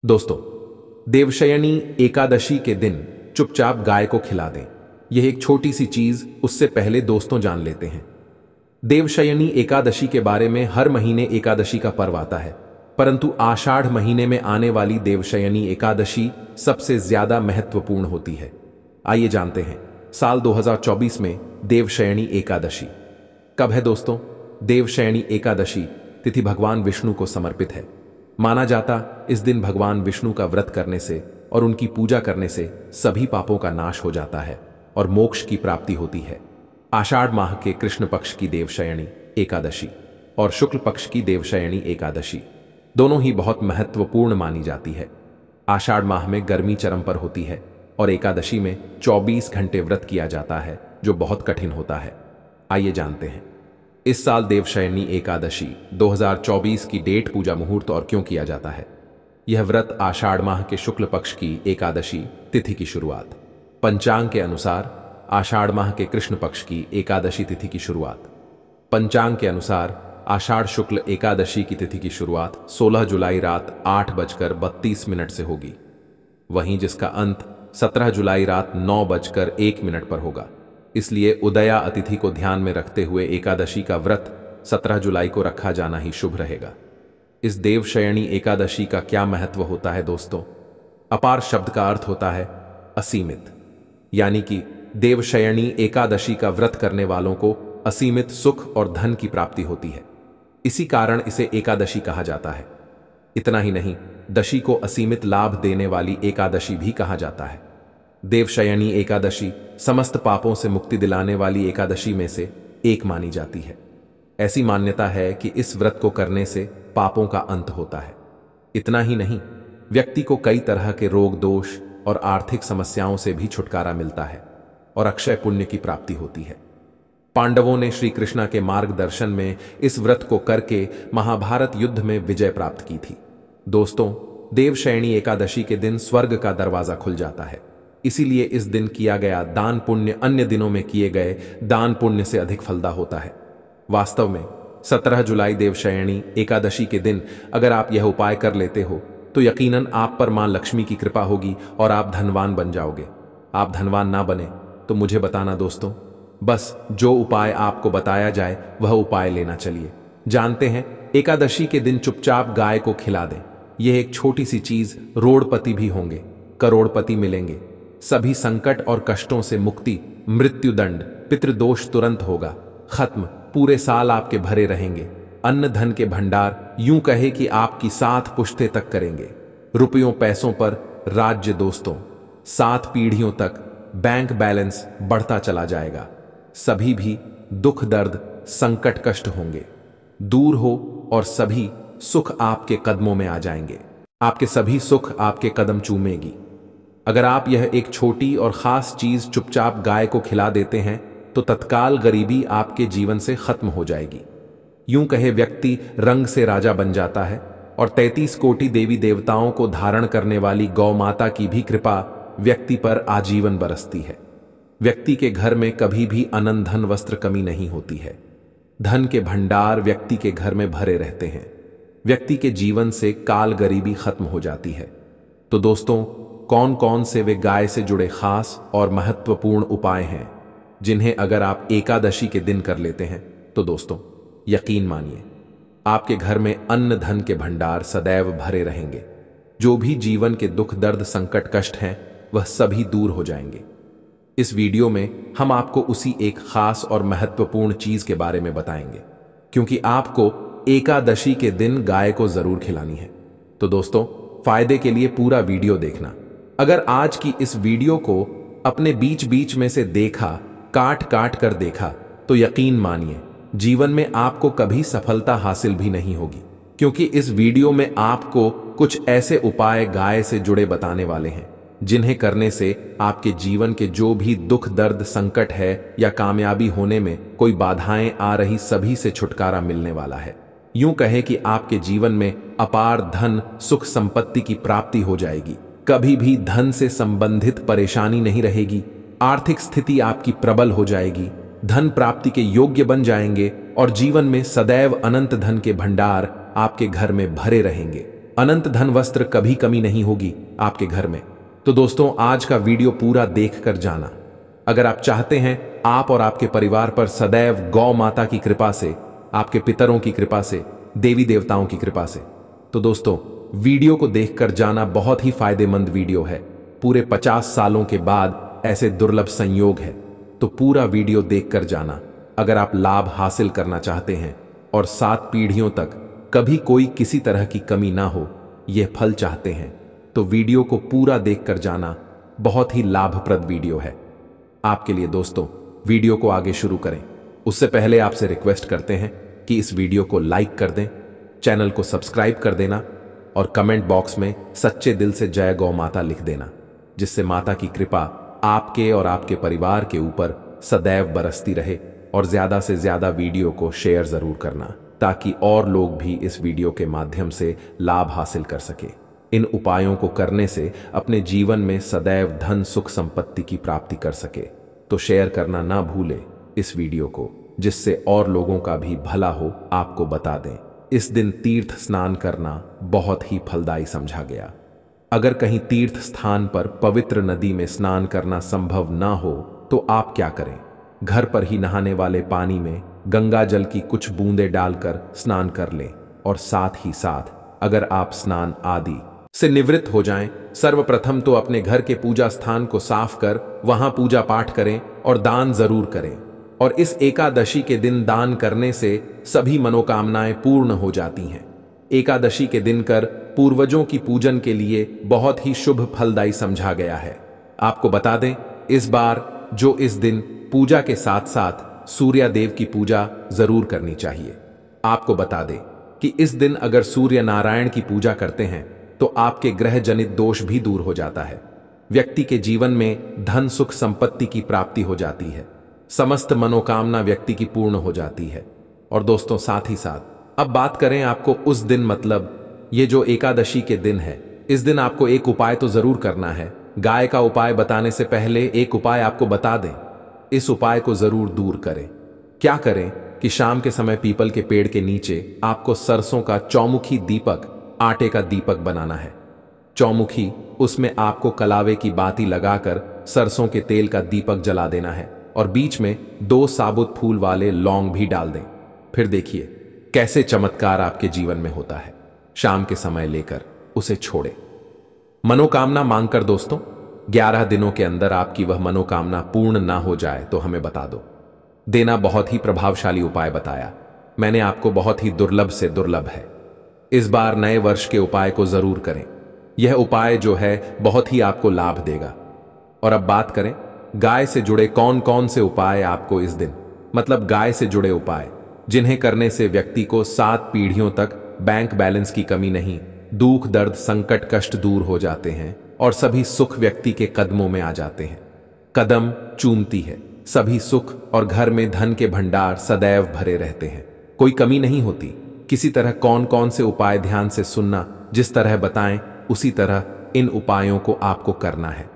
दोस्तों, देवशयनी एकादशी के दिन चुपचाप गाय को खिला दें। यह एक छोटी सी चीज, उससे पहले दोस्तों जान लेते हैं। देवशयनी एकादशी के बारे में हर महीने एकादशी का पर्व आता है, परंतु आषाढ़ महीने में आने वाली देवशयनी एकादशी सबसे ज्यादा महत्वपूर्ण होती है। आइए जानते हैं साल 2024 में देवशयनी एकादशी कब है। दोस्तों, देवशयनी एकादशी तिथि भगवान विष्णु को समर्पित है। माना जाता इस दिन भगवान विष्णु का व्रत करने से और उनकी पूजा करने से सभी पापों का नाश हो जाता है और मोक्ष की प्राप्ति होती है। आषाढ़ माह के कृष्ण पक्ष की देवशयनी एकादशी और शुक्ल पक्ष की देवशयनी एकादशी दोनों ही बहुत महत्वपूर्ण मानी जाती है। आषाढ़ माह में गर्मी चरम पर होती है और एकादशी में 24 घंटे व्रत किया जाता है, जो बहुत कठिन होता है। आइए जानते हैं इस साल देवशयनी एकादशी 2024 की डेट, पूजा, मुहूर्त और क्यों किया जाता है। यह व्रत आषाढ़ माह के शुक्ल पक्ष की एकादशी तिथि की शुरुआत। पंचांग के अनुसार आषाढ़ माह के कृष्ण पक्ष की एकादशी तिथि की शुरुआत। पंचांग के अनुसार आषाढ़ शुक्ल एकादशी की तिथि की शुरुआत 16 जुलाई रात 8:32 से होगी, वहीं जिसका अंत 17 जुलाई रात 9:01 पर होगा। इसलिए उदया अतिथि को ध्यान में रखते हुए एकादशी का व्रत 17 जुलाई को रखा जाना ही शुभ रहेगा। इस देवशयनी एकादशी का क्या महत्व होता है दोस्तों? अपार शब्द का अर्थ होता है असीमित, यानी कि देवशयनी एकादशी का व्रत करने वालों को असीमित सुख और धन की प्राप्ति होती है। इसी कारण इसे एकादशी कहा जाता है। इतना ही नहीं, दशी को असीमित लाभ देने वाली एकादशी भी कहा जाता है। देवशयनी एकादशी समस्त पापों से मुक्ति दिलाने वाली एकादशी में से एक मानी जाती है। ऐसी मान्यता है कि इस व्रत को करने से पापों का अंत होता है। इतना ही नहीं, व्यक्ति को कई तरह के रोग, दोष और आर्थिक समस्याओं से भी छुटकारा मिलता है और अक्षय पुण्य की प्राप्ति होती है। पांडवों ने श्री कृष्ण के मार्गदर्शन में इस व्रत को करके महाभारत युद्ध में विजय प्राप्त की थी। दोस्तों, देवशयनी एकादशी के दिन स्वर्ग का दरवाजा खुल जाता है। इसीलिए इस दिन किया गया दान पुण्य अन्य दिनों में किए गए दान पुण्य से अधिक फलदा होता है। वास्तव में 17 जुलाई देवशयनी एकादशी के दिन अगर आप यह उपाय कर लेते हो तो यकीनन आप पर मां लक्ष्मी की कृपा होगी और आप धनवान बन जाओगे। आप धनवान ना बने तो मुझे बताना दोस्तों, बस जो उपाय आपको बताया जाए वह उपाय लेना। चलिए जानते हैं। एकादशी के दिन चुपचाप गाय को खिला दें। यह एक छोटी सी चीज, रोड़पति भी होंगे, करोड़पति मिलेंगे। सभी संकट और कष्टों से मुक्ति, मृत्युदंड, पितृदोष तुरंत होगा खत्म। पूरे साल आपके भरे रहेंगे। अन्न धन के भंडार यूं कहे कि आपकी 7 पुश्ते तक करेंगे। रुपयों पैसों पर राज्य दोस्तों, 7 पीढ़ियों तक बैंक बैलेंस बढ़ता चला जाएगा। सभी भी दुख, दर्द, संकट, कष्ट होंगे दूर हो और सभी सुख आपके कदमों में आ जाएंगे। आपके सभी सुख आपके कदम चूमेगी। अगर आप यह एक छोटी और खास चीज चुपचाप गाय को खिला देते हैं तो तत्काल गरीबी आपके जीवन से खत्म हो जाएगी। यूं कहे व्यक्ति रंग से राजा बन जाता है और 33 कोटि देवी देवताओं को धारण करने वाली गौ माता की भी कृपा व्यक्ति पर आजीवन बरसती है। व्यक्ति के घर में कभी भी अनंत धन वस्त्र कमी नहीं होती है। धन के भंडार व्यक्ति के घर में भरे रहते हैं। व्यक्ति के जीवन से काल गरीबी खत्म हो जाती है। तो दोस्तों, कौन कौन से वे गाय से जुड़े खास और महत्वपूर्ण उपाय हैं जिन्हें अगर आप एकादशी के दिन कर लेते हैं तो दोस्तों यकीन मानिए आपके घर में अन्न धन के भंडार सदैव भरे रहेंगे। जो भी जीवन के दुख, दर्द, संकट, कष्ट हैं वह सभी दूर हो जाएंगे। इस वीडियो में हम आपको उसी एक खास और महत्वपूर्ण चीज के बारे में बताएंगे, क्योंकि आपको एकादशी के दिन गाय को जरूर खिलानी है। तो दोस्तों, फायदे के लिए पूरा वीडियो देखना। अगर आज की इस वीडियो को अपने बीच बीच में से देखा, काट काट कर देखा, तो यकीन मानिए जीवन में आपको कभी सफलता हासिल भी नहीं होगी, क्योंकि इस वीडियो में आपको कुछ ऐसे उपाय गाय से जुड़े बताने वाले हैं जिन्हें करने से आपके जीवन के जो भी दुख, दर्द, संकट है या कामयाबी होने में कोई बाधाएं आ रही, सभी से छुटकारा मिलने वाला है। यूं कहे कि आपके जीवन में अपार धन, सुख, संपत्ति की प्राप्ति हो जाएगी। कभी भी धन से संबंधित परेशानी नहीं रहेगी। आर्थिक स्थिति आपकी प्रबल हो जाएगी। धन प्राप्ति के योग्य बन जाएंगे और जीवन में सदैव अनंत धन के भंडार आपके घर में भरे रहेंगे। अनंत धन वस्त्र कभी कमी नहीं होगी आपके घर में। तो दोस्तों, आज का वीडियो पूरा देखकर जाना। अगर आप चाहते हैं आप और आपके परिवार पर सदैव गौ माता की कृपा से, आपके पितरों की कृपा से, देवी देवताओं की कृपा से, तो दोस्तों वीडियो को देखकर जाना। बहुत ही फायदेमंद वीडियो है। पूरे 50 सालों के बाद ऐसे दुर्लभ संयोग है, तो पूरा वीडियो देखकर जाना। अगर आप लाभ हासिल करना चाहते हैं और 7 पीढ़ियों तक कभी कोई किसी तरह की कमी ना हो, यह फल चाहते हैं, तो वीडियो को पूरा देखकर जाना। बहुत ही लाभप्रद वीडियो है आपके लिए। दोस्तों, वीडियो को आगे शुरू करें उससे पहले आपसे रिक्वेस्ट करते हैं कि इस वीडियो को लाइक कर दें, चैनल को सब्सक्राइब कर देना और कमेंट बॉक्स में सच्चे दिल से जय गौ माता लिख देना, जिससे माता की कृपा आपके और आपके परिवार के ऊपर सदैव बरसती रहे। और ज्यादा से ज्यादा वीडियो को शेयर जरूर करना, ताकि और लोग भी इस वीडियो के माध्यम से लाभ हासिल कर सके। इन उपायों को करने से अपने जीवन में सदैव धन सुख संपत्ति की प्राप्ति कर सके। तो शेयर करना ना भूले इस वीडियो को, जिससे और लोगों का भी भला हो। आपको बता दें, इस दिन तीर्थ स्नान करना बहुत ही फलदायी समझा गया। अगर कहीं तीर्थ स्थान पर पवित्र नदी में स्नान करना संभव ना हो, तो आप क्या करें, घर पर ही नहाने वाले पानी में गंगा जल की कुछ बूंदें डालकर स्नान कर लें। और साथ ही साथ अगर आप स्नान आदि से निवृत्त हो जाएं, सर्वप्रथम तो अपने घर के पूजा स्थान को साफ कर वहां पूजा पाठ करें और दान जरूर करें। और इस एकादशी के दिन दान करने से सभी मनोकामनाएं पूर्ण हो जाती हैं। एकादशी के दिन कर पूर्वजों की पूजन के लिए बहुत ही शुभ फलदायी समझा गया है। आपको बता दें, इस बार जो इस दिन पूजा के साथ साथ सूर्य देव की पूजा जरूर करनी चाहिए। आपको बता दें कि इस दिन अगर सूर्य नारायण की पूजा करते हैं तो आपके ग्रह जनित दोष भी दूर हो जाता है। व्यक्ति के जीवन में धन सुख संपत्ति की प्राप्ति हो जाती है। समस्त मनोकामना व्यक्ति की पूर्ण हो जाती है। और दोस्तों, साथ ही साथ अब बात करें आपको उस दिन, मतलब ये जो एकादशी के दिन है, इस दिन आपको एक उपाय तो जरूर करना है। गाय का उपाय बताने से पहले एक उपाय आपको बता दें, इस उपाय को जरूर दूर करें। क्या करें कि शाम के समय पीपल के पेड़ के नीचे आपको सरसों का चौमुखी दीपक, आटे का दीपक बनाना है। चौमुखी, उसमें आपको कलावे की बाती लगाकर सरसों के तेल का दीपक जला देना है और बीच में 2 साबुत फूल वाले लौंग भी डाल दें। फिर देखिए कैसे चमत्कार आपके जीवन में होता है। शाम के समय लेकर उसे छोड़ें। मनोकामना मांगकर दोस्तों, 11 दिनों के अंदर आपकी वह मनोकामना पूर्ण ना हो जाए तो हमें बता दो। देना बहुत ही प्रभावशाली उपाय बताया मैंने आपको, बहुत ही दुर्लभ से दुर्लभ है। इस बार नए वर्ष के उपाय को जरूर करें। यह उपाय जो है बहुत ही आपको लाभ देगा। और अब बात करें गाय से जुड़े कौन कौन से उपाय आपको इस दिन, मतलब गाय से जुड़े उपाय जिन्हें करने से व्यक्ति को 7 पीढ़ियों तक बैंक बैलेंस की कमी नहीं, दुख दर्द संकट कष्ट दूर हो जाते हैं और सभी सुख व्यक्ति के कदमों में आ जाते हैं। कदम चूमती है सभी सुख और घर में धन के भंडार सदैव भरे रहते हैं, कोई कमी नहीं होती। किसी तरह कौन कौन से उपाय ध्यान से सुनना, जिस तरह बताएं उसी तरह इन उपायों को आपको करना है।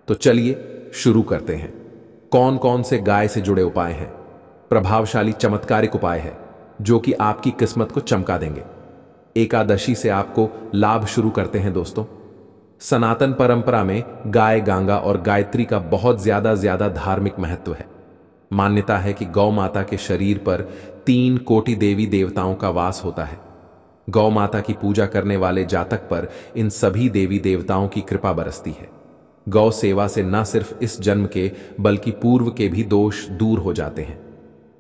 तो चलिए शुरू करते हैं। कौन कौन से गाय से जुड़े उपाय हैं? प्रभावशाली चमत्कारिक उपाय है जो कि आपकी किस्मत को चमका देंगे। एकादशी से आपको लाभ शुरू करते हैं दोस्तों। सनातन परंपरा में गाय, गंगा और गायत्री का बहुत ज्यादा धार्मिक महत्व है। मान्यता है कि गौ माता के शरीर पर 3 कोटि देवी देवताओं का वास होता है। गौ माता की पूजा करने वाले जातक पर इन सभी देवी देवताओं की कृपा बरसती है। गौ सेवा से न सिर्फ इस जन्म के बल्कि पूर्व के भी दोष दूर हो जाते हैं।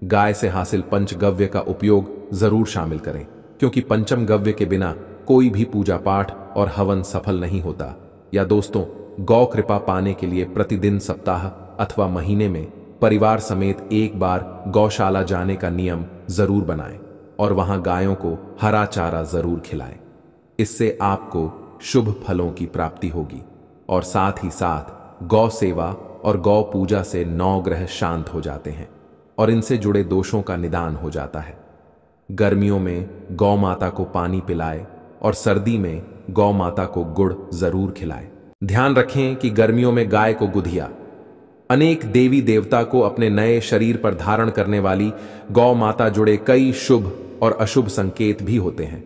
गाय से हासिल पंचगव्य का उपयोग जरूर शामिल करें, क्योंकि पंचम गव्य के बिना कोई भी पूजा पाठ और हवन सफल नहीं होता। या दोस्तों, गौ कृपा पाने के लिए प्रतिदिन, सप्ताह अथवा महीने में परिवार समेत एक बार गौशाला जाने का नियम जरूर बनाएं और वहां गायों को हरा चारा जरूर खिलाएं। इससे आपको शुभ फलों की प्राप्ति होगी और साथ ही साथ गौ सेवा और गौ पूजा से 9 ग्रह शांत हो जाते हैं और इनसे जुड़े दोषों का निदान हो जाता है। गर्मियों में गौ माता को पानी पिलाए और सर्दी में गौ माता को गुड़ जरूर खिलाए। ध्यान रखें कि गर्मियों में गाय को गुधिया। अनेक देवी देवता को अपने नए शरीर पर धारण करने वाली गौ माता जुड़े कई शुभ और अशुभ संकेत भी होते हैं।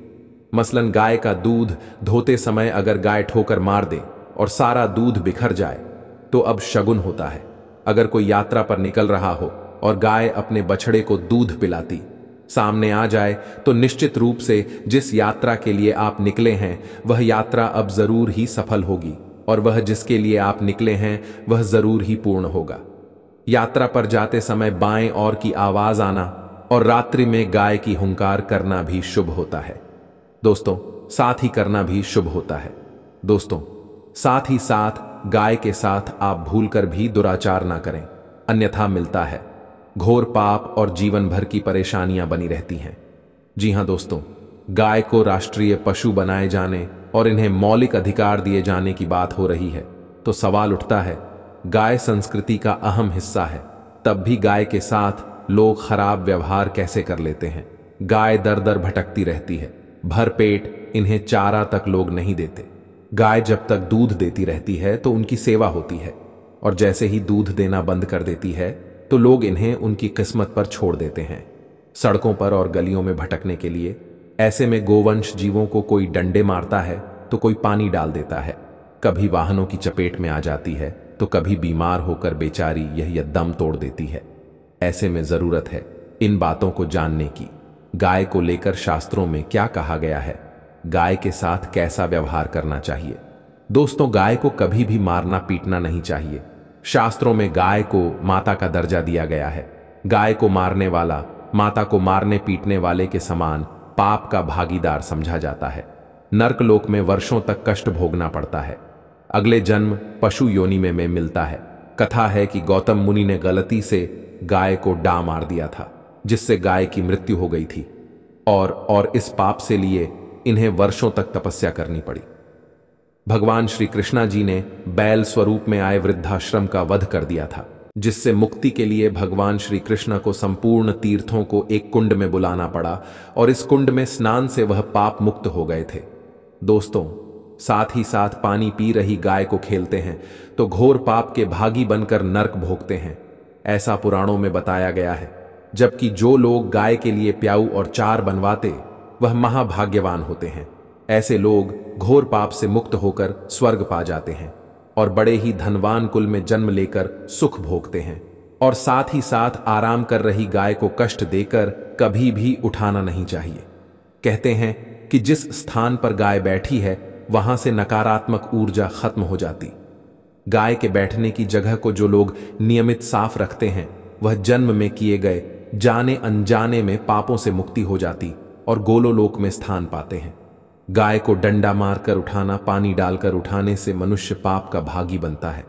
मसलन गाय का दूध धोते समय अगर गाय ठोकर मार दे और सारा दूध बिखर जाए तो अब शगुन होता है। अगर कोई यात्रा पर निकल रहा हो और गाय अपने बछड़े को दूध पिलाती सामने आ जाए तो निश्चित रूप से जिस यात्रा के लिए आप निकले हैं वह यात्रा अब जरूर ही सफल होगी और वह जिसके लिए आप निकले हैं वह जरूर ही पूर्ण होगा। यात्रा पर जाते समय बाएं ओर की आवाज आना और रात्रि में गाय की हुंकार करना भी शुभ होता है। दोस्तों, साथ ही करना भी शुभ होता है। दोस्तों, साथ ही साथ गाय के साथ आप भूलकर भी दुराचार ना करें, अन्यथा मिलता है घोर पाप और जीवन भर की परेशानियां बनी रहती हैं। जी हां दोस्तों, गाय को राष्ट्रीय पशु बनाए जाने और इन्हें मौलिक अधिकार दिए जाने की बात हो रही है तो सवाल उठता है, गाय संस्कृति का अहम हिस्सा है, तब भी गाय के साथ लोग खराब व्यवहार कैसे कर लेते हैं। गाय दर दर भटकती रहती है, भर पेट इन्हें चारा तक लोग नहीं देते। गाय जब तक दूध देती रहती है तो उनकी सेवा होती है और जैसे ही दूध देना बंद कर देती है तो लोग इन्हें उनकी किस्मत पर छोड़ देते हैं, सड़कों पर और गलियों में भटकने के लिए। ऐसे में गोवंश जीवों को कोई डंडे मारता है तो कोई पानी डाल देता है, कभी वाहनों की चपेट में आ जाती है तो कभी बीमार होकर बेचारी यह दम तोड़ देती है। ऐसे में जरूरत है इन बातों को जानने की। गाय को लेकर शास्त्रों में क्या कहा गया है, गाय के साथ कैसा व्यवहार करना चाहिए। दोस्तों, गाय को कभी भी मारना पीटना नहीं चाहिए। शास्त्रों में गाय को माता का दर्जा दिया गया है। गाय को मारने वाला माता को मारने पीटने वाले के समान पाप का भागीदार समझा जाता है। नर्कलोक में वर्षों तक कष्ट भोगना पड़ता है। अगले जन्म पशु योनि में मिलता है। कथा है कि गौतम मुनि ने गलती से गाय को डा मार दिया था, जिससे गाय की मृत्यु हो गई थी और इस पाप से लिए इन्हें वर्षों तक तपस्या करनी पड़ी। भगवान श्री कृष्णा जी ने बैल स्वरूप में आए वृद्धाश्रम का वध कर दिया था, जिससे मुक्ति के लिए भगवान श्री कृष्ण को संपूर्ण तीर्थों को एक कुंड में बुलाना पड़ा और इस कुंड में स्नान से वह पाप मुक्त हो गए थे। दोस्तों, साथ ही साथ पानी पी रही गाय को खेलते हैं तो घोर पाप के भागी बनकर नरक भोगते हैं, ऐसा पुराणों में बताया गया है। जबकि जो लोग गाय के लिए प्याऊ और चार बनवाते वह महाभाग्यवान होते हैं। ऐसे लोग घोर पाप से मुक्त होकर स्वर्ग पा जाते हैं और बड़े ही धनवान कुल में जन्म लेकर सुख भोगते हैं। और साथ ही साथ आराम कर रही गाय को कष्ट देकर कभी भी उठाना नहीं चाहिए। कहते हैं कि जिस स्थान पर गाय बैठी है वहां से नकारात्मक ऊर्जा खत्म हो जाती। गाय के बैठने की जगह को जो लोग नियमित साफ रखते हैं वह जन्म में किए गए जाने अनजाने में पापों से मुक्ति हो जाती और गोलोलोक में स्थान पाते हैं। गाय को डंडा मारकर उठाना, पानी डालकर उठाने से मनुष्य पाप का भागी बनता है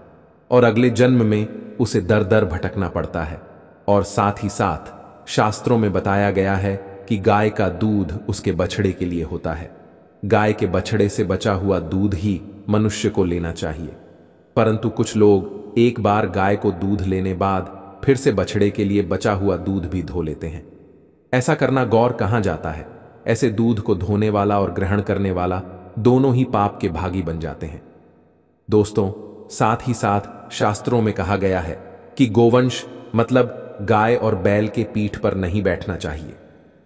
और अगले जन्म में उसे दर दर भटकना पड़ता है। और साथ ही साथ शास्त्रों में बताया गया है कि गाय का दूध उसके बछड़े के लिए होता है। गाय के बछड़े से बचा हुआ दूध ही मनुष्य को लेना चाहिए, परंतु कुछ लोग एक बार गाय को दूध लेने बाद फिर से बछड़े के लिए बचा हुआ दूध भी धो लेते हैं। ऐसा करना गौर कहाँ जाता है। ऐसे दूध को धोने वाला और ग्रहण करने वाला दोनों ही पाप के भागी बन जाते हैं। दोस्तों, साथ ही साथ शास्त्रों में कहा गया है कि गोवंश मतलब गाय और बैल के पीठ पर नहीं बैठना चाहिए।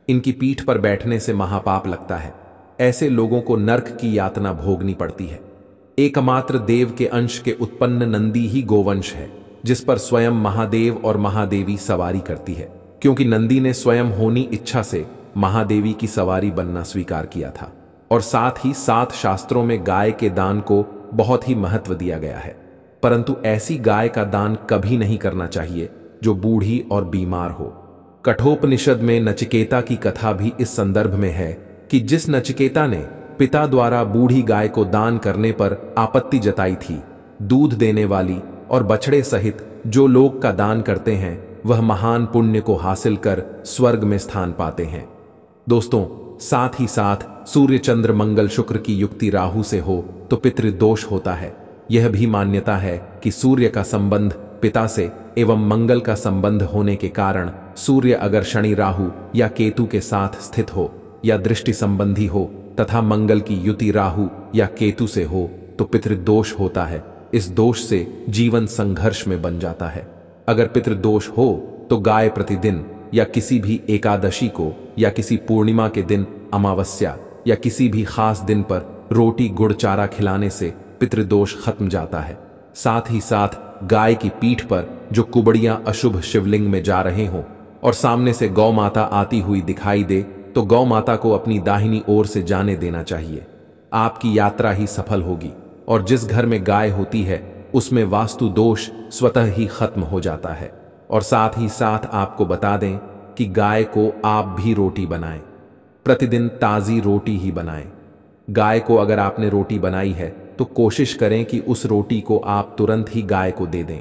इनकी पीठ पर बैठने से महापाप लगता है। ऐसे लोगों को नरक की यातना भोगनी पड़ती है। एकमात्र देव के अंश के उत्पन्न नंदी ही गोवंश है, जिस पर स्वयं महादेव और महादेवी सवारी करती है, क्योंकि नंदी ने स्वयं होनी इच्छा से महादेवी की सवारी बनना स्वीकार किया था। और साथ ही साथ शास्त्रों में गाय के दान को बहुत ही महत्व दिया गया है, परंतु ऐसी गाय का दान कभी नहीं करना चाहिए जो बूढ़ी और बीमार हो। कठोपनिषद में नचिकेता की कथा भी इस संदर्भ में है कि जिस नचिकेता ने पिता द्वारा बूढ़ी गाय को दान करने पर आपत्ति जताई थी, दूध देने वाली और बछड़े सहित जो लोग का दान करते हैं वह महान पुण्य को हासिल कर स्वर्ग में स्थान पाते हैं। दोस्तों, साथ ही साथ सूर्य चंद्र मंगल शुक्र की युक्ति राहु से हो तो पितृदोष होता है। यह भी मान्यता है कि सूर्य का संबंध पिता से एवं मंगल का संबंध होने के कारण सूर्य अगर शनि राहु या केतु के साथ स्थित हो या दृष्टि संबंधी हो तथा मंगल की युति राहु या केतु से हो तो पितृदोष होता है। इस दोष से जीवन संघर्ष में बन जाता है। अगर पितृदोष हो तो गाय प्रतिदिन या किसी भी एकादशी को या किसी पूर्णिमा के दिन, अमावस्या या किसी भी खास दिन पर रोटी गुड़ चारा खिलाने से पितृदोष खत्म जाता है। साथ ही साथ गाय की पीठ पर जो कुबड़ियां अशुभ शिवलिंग में जा रहे हों और सामने से गौ माता आती हुई दिखाई दे तो गौ माता को अपनी दाहिनी ओर से जाने देना चाहिए। आपकी यात्रा ही सफल होगी और जिस घर में गाय होती है उसमें वास्तु दोष स्वतः ही खत्म हो जाता है। और साथ ही साथ आपको बता दें कि गाय को आप भी रोटी बनाएं, प्रतिदिन ताज़ी रोटी ही बनाएं। गाय को अगर आपने रोटी बनाई है तो कोशिश करें कि उस रोटी को आप तुरंत ही गाय को दे दें।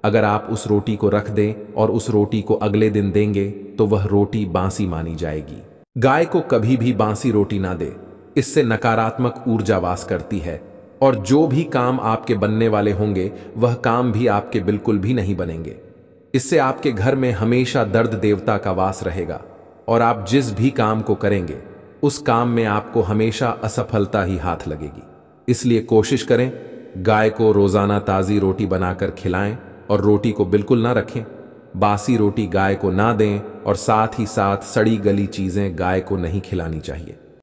अगर आप उस रोटी को रख दें और उस रोटी को अगले दिन देंगे तो वह रोटी बासी मानी जाएगी। गाय को कभी भी बासी रोटी ना दे, इससे नकारात्मक ऊर्जा वास करती है और जो भी काम आपके बनने वाले होंगे वह काम भी आपके बिल्कुल भी नहीं बनेंगे। इससे आपके घर में हमेशा दर्द देवता का वास रहेगा और आप जिस भी काम को करेंगे उस काम में आपको हमेशा असफलता ही हाथ लगेगी। इसलिए कोशिश करें गाय को रोजाना ताज़ी रोटी बनाकर खिलाएं और रोटी को बिल्कुल ना रखें। बासी रोटी गाय को ना दें और साथ ही साथ सड़ी गली चीजें गाय को नहीं खिलानी चाहिए।